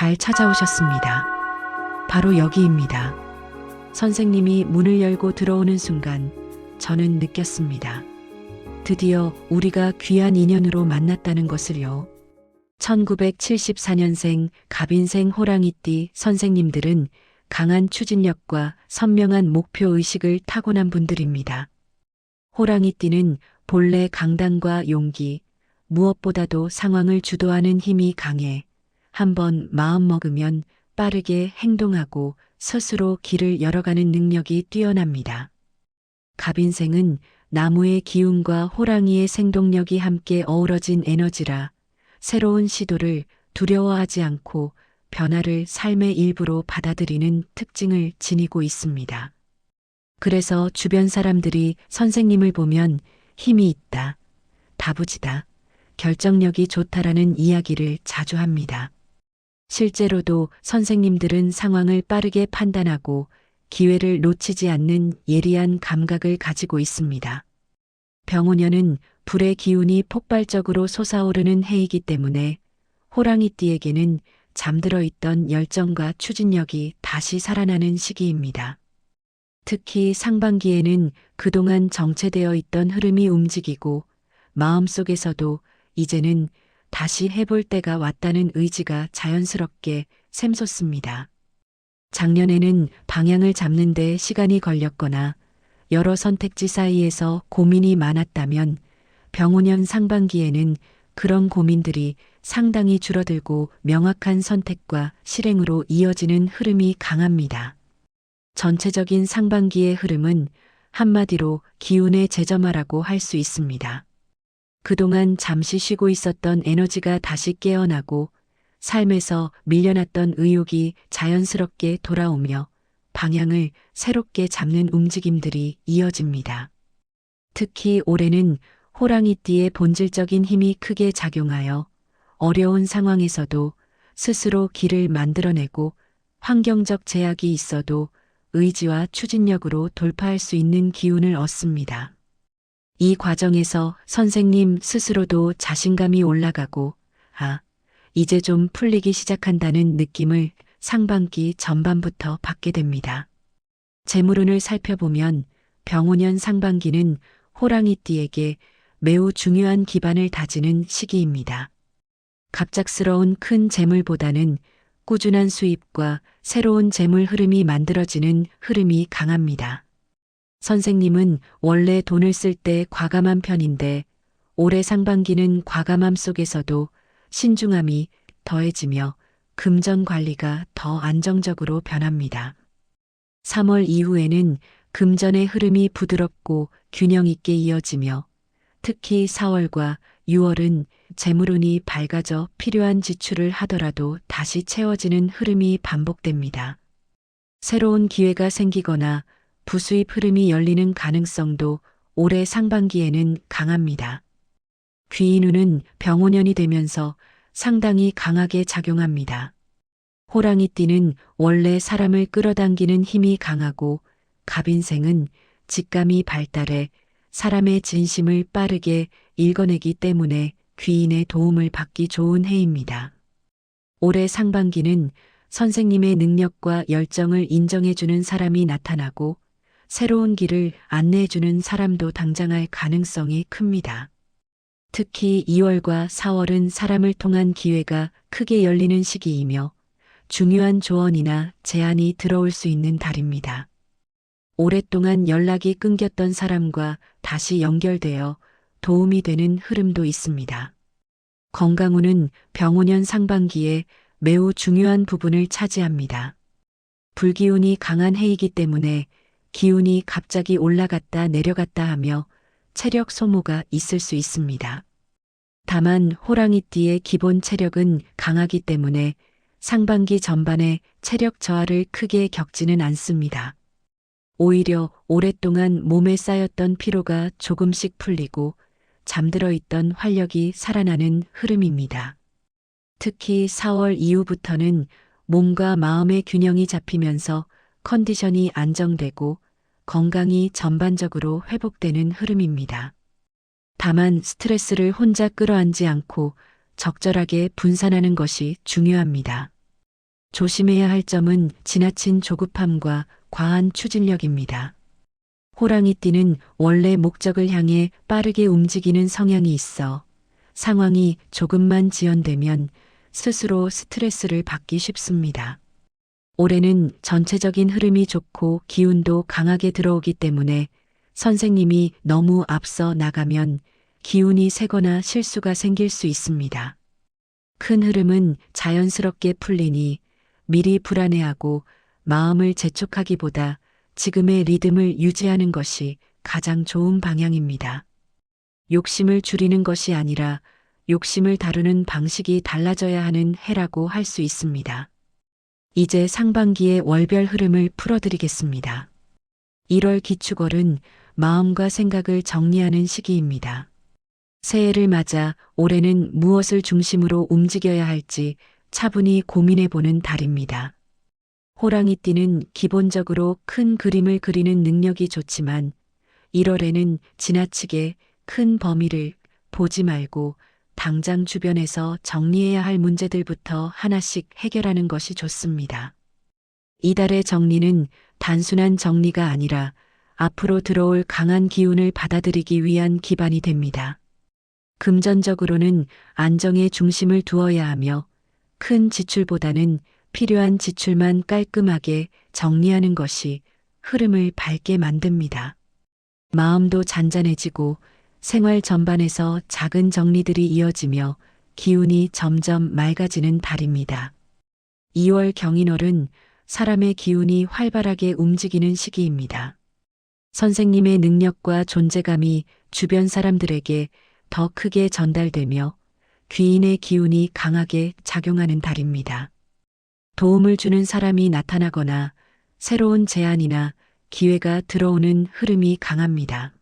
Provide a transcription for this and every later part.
잘 찾아오셨습니다. 바로 여기입니다. 선생님이 문을 열고 들어오는 순간 저는 느꼈습니다. 드디어 우리가 귀한 인연으로 만났다는 것을요. 1974년생 갑인생 호랑이띠 선생님들은 강한 추진력과 선명한 목표의식을 타고난 분들입니다. 호랑이띠는 본래 강단과 용기, 무엇보다도 상황을 주도하는 힘이 강해 한번 마음먹으면 빠르게 행동하고 스스로 길을 열어가는 능력이 뛰어납니다. 갑인생은 나무의 기운과 호랑이의 생동력이 함께 어우러진 에너지라 새로운 시도를 두려워하지 않고 변화를 삶의 일부로 받아들이는 특징을 지니고 있습니다. 그래서 주변 사람들이 선생님을 보면 힘이 있다, 다부지다, 결정력이 좋다라는 이야기를 자주 합니다. 실제로도 선생님들은 상황을 빠르게 판단하고 기회를 놓치지 않는 예리한 감각을 가지고 있습니다. 병오년은 불의 기운이 폭발적으로 솟아오르는 해이기 때문에 호랑이띠에게는 잠들어 있던 열정과 추진력이 다시 살아나는 시기입니다. 특히 상반기에는 그동안 정체되어 있던 흐름이 움직이고 마음속에서도 이제는 다시 해볼 때가 왔다는 의지가 자연스럽게 샘솟습니다. 작년에는 방향을 잡는 데 시간이 걸렸거나 여러 선택지 사이에서 고민이 많았다면 병오년 상반기에는 그런 고민들이 상당히 줄어들고 명확한 선택과 실행으로 이어지는 흐름이 강합니다. 전체적인 상반기의 흐름은 한마디로 기운의 재점화라고 할 수 있습니다. 그동안 잠시 쉬고 있었던 에너지가 다시 깨어나고 삶에서 밀려났던 의욕이 자연스럽게 돌아오며 방향을 새롭게 잡는 움직임들이 이어집니다. 특히 올해는 호랑이띠의 본질적인 힘이 크게 작용하여 어려운 상황에서도 스스로 길을 만들어내고 환경적 제약이 있어도 의지와 추진력으로 돌파할 수 있는 기운을 얻습니다. 이 과정에서 선생님 스스로도 자신감이 올라가고 이제 좀 풀리기 시작한다는 느낌을 상반기 전반부터 받게 됩니다. 재물운을 살펴보면 병오년 상반기는 호랑이띠에게 매우 중요한 기반을 다지는 시기입니다. 갑작스러운 큰 재물보다는 꾸준한 수입과 새로운 재물 흐름이 만들어지는 흐름이 강합니다. 선생님은 원래 돈을 쓸 때 과감한 편인데 올해 상반기는 과감함 속에서도 신중함이 더해지며 금전 관리가 더 안정적으로 변합니다. 3월 이후에는 금전의 흐름이 부드럽고 균형 있게 이어지며 특히 4월과 6월은 재물운이 밝아져 필요한 지출을 하더라도 다시 채워지는 흐름이 반복됩니다. 새로운 기회가 생기거나 부수입 흐름이 열리는 가능성도 올해 상반기에는 강합니다. 귀인운은 병오년이 되면서 상당히 강하게 작용합니다. 호랑이띠는 원래 사람을 끌어당기는 힘이 강하고 갑인생은 직감이 발달해 사람의 진심을 빠르게 읽어내기 때문에 귀인의 도움을 받기 좋은 해입니다. 올해 상반기는 선생님의 능력과 열정을 인정해주는 사람이 나타나고 새로운 길을 안내해주는 사람도 등장할 가능성이 큽니다. 특히 2월과 4월은 사람을 통한 기회가 크게 열리는 시기이며 중요한 조언이나 제안이 들어올 수 있는 달입니다. 오랫동안 연락이 끊겼던 사람과 다시 연결되어 도움이 되는 흐름도 있습니다. 건강운은 병오년 상반기에 매우 중요한 부분을 차지합니다. 불기운이 강한 해이기 때문에 기운이 갑자기 올라갔다 내려갔다 하며 체력 소모가 있을 수 있습니다. 다만 호랑이띠의 기본 체력은 강하기 때문에 상반기 전반에 체력 저하를 크게 겪지는 않습니다. 오히려 오랫동안 몸에 쌓였던 피로가 조금씩 풀리고 잠들어 있던 활력이 살아나는 흐름입니다. 특히 4월 이후부터는 몸과 마음의 균형이 잡히면서 컨디션이 안정되고 건강이 전반적으로 회복되는 흐름입니다. 다만 스트레스를 혼자 끌어안지 않고 적절하게 분산하는 것이 중요합니다. 조심해야 할 점은 지나친 조급함과 과한 추진력입니다. 호랑이띠는 원래 목적을 향해 빠르게 움직이는 성향이 있어 상황이 조금만 지연되면 스스로 스트레스를 받기 쉽습니다. 올해는 전체적인 흐름이 좋고 기운도 강하게 들어오기 때문에 선생님이 너무 앞서 나가면 기운이 새거나 실수가 생길 수 있습니다. 큰 흐름은 자연스럽게 풀리니 미리 불안해하고 마음을 재촉하기보다 지금의 리듬을 유지하는 것이 가장 좋은 방향입니다. 욕심을 줄이는 것이 아니라 욕심을 다루는 방식이 달라져야 하는 해라고 할 수 있습니다. 이제 상반기의 월별 흐름을 풀어드리겠습니다. 1월 기축월은 마음과 생각을 정리하는 시기입니다. 새해를 맞아 올해는 무엇을 중심으로 움직여야 할지 차분히 고민해보는 달입니다. 호랑이띠는 기본적으로 큰 그림을 그리는 능력이 좋지만 1월에는 지나치게 큰 범위를 보지 말고 당장 주변에서 정리해야 할 문제들부터 하나씩 해결하는 것이 좋습니다. 이달의 정리는 단순한 정리가 아니라 앞으로 들어올 강한 기운을 받아들이기 위한 기반이 됩니다. 금전적으로는 안정에 중심을 두어야 하며 큰 지출보다는 필요한 지출만 깔끔하게 정리하는 것이 흐름을 밝게 만듭니다. 마음도 잔잔해지고 생활 전반에서 작은 정리들이 이어지며 기운이 점점 맑아지는 달입니다. 2월 경인월은 사람의 기운이 활발하게 움직이는 시기입니다. 선생님의 능력과 존재감이 주변 사람들에게 더 크게 전달되며 귀인의 기운이 강하게 작용하는 달입니다. 도움을 주는 사람이 나타나거나 새로운 제안이나 기회가 들어오는 흐름이 강합니다.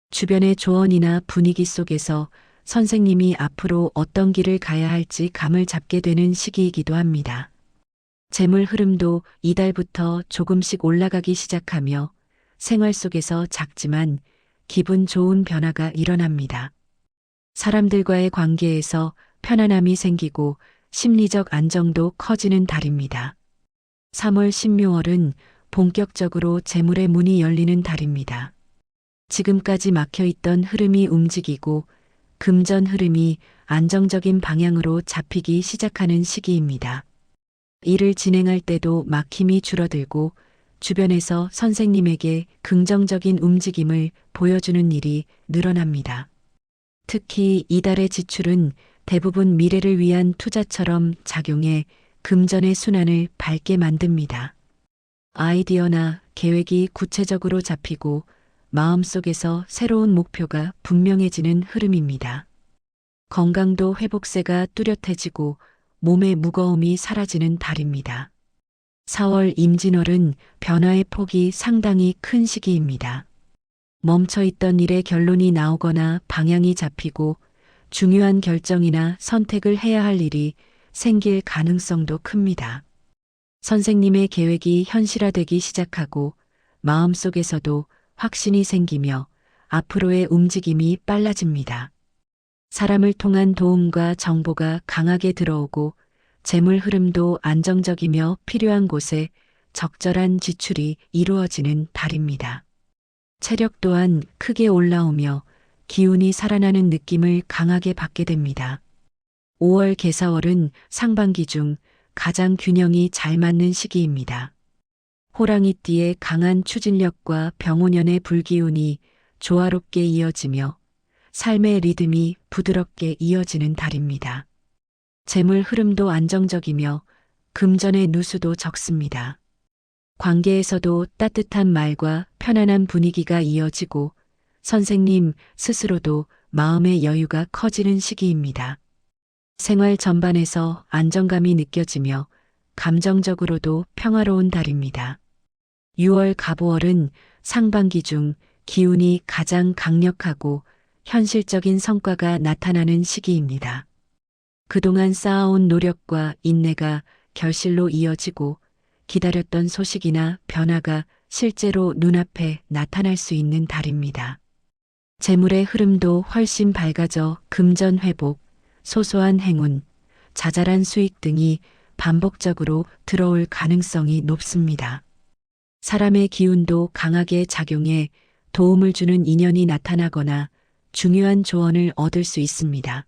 주변의 조언이나 분위기 속에서 선생님이 앞으로 어떤 길을 가야 할지 감을 잡게 되는 시기이기도 합니다. 재물 흐름도 이달부터 조금씩 올라가기 시작하며 생활 속에서 작지만 기분 좋은 변화가 일어납니다. 사람들과의 관계에서 편안함이 생기고 심리적 안정도 커지는 달입니다. 3월 신묘월은 본격적으로 재물의 문이 열리는 달입니다. 지금까지 막혀있던 흐름이 움직이고 금전 흐름이 안정적인 방향으로 잡히기 시작하는 시기입니다. 일을 진행할 때도 막힘이 줄어들고 주변에서 선생님에게 긍정적인 움직임을 보여주는 일이 늘어납니다. 특히 이달의 지출은 대부분 미래를 위한 투자처럼 작용해 금전의 순환을 밝게 만듭니다. 아이디어나 계획이 구체적으로 잡히고 마음속에서 새로운 목표가 분명해지는 흐름입니다. 건강도 회복세가 뚜렷해지고 몸의 무거움이 사라지는 달입니다. 4월 임진월은 변화의 폭이 상당히 큰 시기입니다. 멈춰있던 일의 결론이 나오거나 방향이 잡히고 중요한 결정이나 선택을 해야 할 일이 생길 가능성도 큽니다. 선생님의 계획이 현실화되기 시작하고 마음속에서도 확신이 생기며 앞으로의 움직임이 빨라집니다. 사람을 통한 도움과 정보가 강하게 들어오고 재물 흐름도 안정적이며 필요한 곳에 적절한 지출이 이루어지는 달입니다. 체력 또한 크게 올라오며 기운이 살아나는 느낌을 강하게 받게 됩니다. 5월 개사월은 상반기 중 가장 균형이 잘 맞는 시기입니다. 호랑이띠의 강한 추진력과 병오년의 불기운이 조화롭게 이어지며 삶의 리듬이 부드럽게 이어지는 달입니다. 재물 흐름도 안정적이며 금전의 누수도 적습니다. 관계에서도 따뜻한 말과 편안한 분위기가 이어지고 선생님 스스로도 마음의 여유가 커지는 시기입니다. 생활 전반에서 안정감이 느껴지며 감정적으로도 평화로운 달입니다. 6월 갑오월은 상반기 중 기운이 가장 강력하고 현실적인 성과가 나타나는 시기입니다. 그동안 쌓아온 노력과 인내가 결실로 이어지고 기다렸던 소식이나 변화가 실제로 눈앞에 나타날 수 있는 달입니다. 재물의 흐름도 훨씬 밝아져 금전 회복, 소소한 행운, 자잘한 수익 등이 반복적으로 들어올 가능성이 높습니다. 사람의 기운도 강하게 작용해 도움을 주는 인연이 나타나거나 중요한 조언을 얻을 수 있습니다.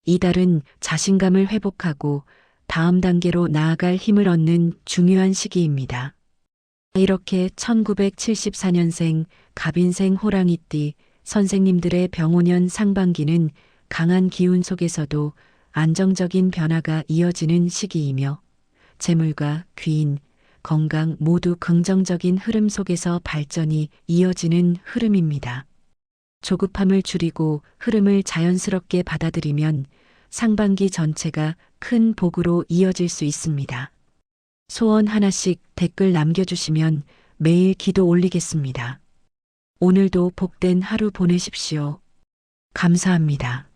이달은 자신감을 회복하고 다음 단계로 나아갈 힘을 얻는 중요한 시기입니다. 이렇게 1974년생 갑인생 호랑이띠 선생님들의 병오년 상반기는 강한 기운 속에서도 안정적인 변화가 이어지는 시기이며 재물과 귀인, 건강 모두 긍정적인 흐름 속에서 발전이 이어지는 흐름입니다. 조급함을 줄이고 흐름을 자연스럽게 받아들이면 상반기 전체가 큰 복으로 이어질 수 있습니다. 소원 하나씩 댓글 남겨주시면 매일 기도 올리겠습니다. 오늘도 복된 하루 보내십시오. 감사합니다.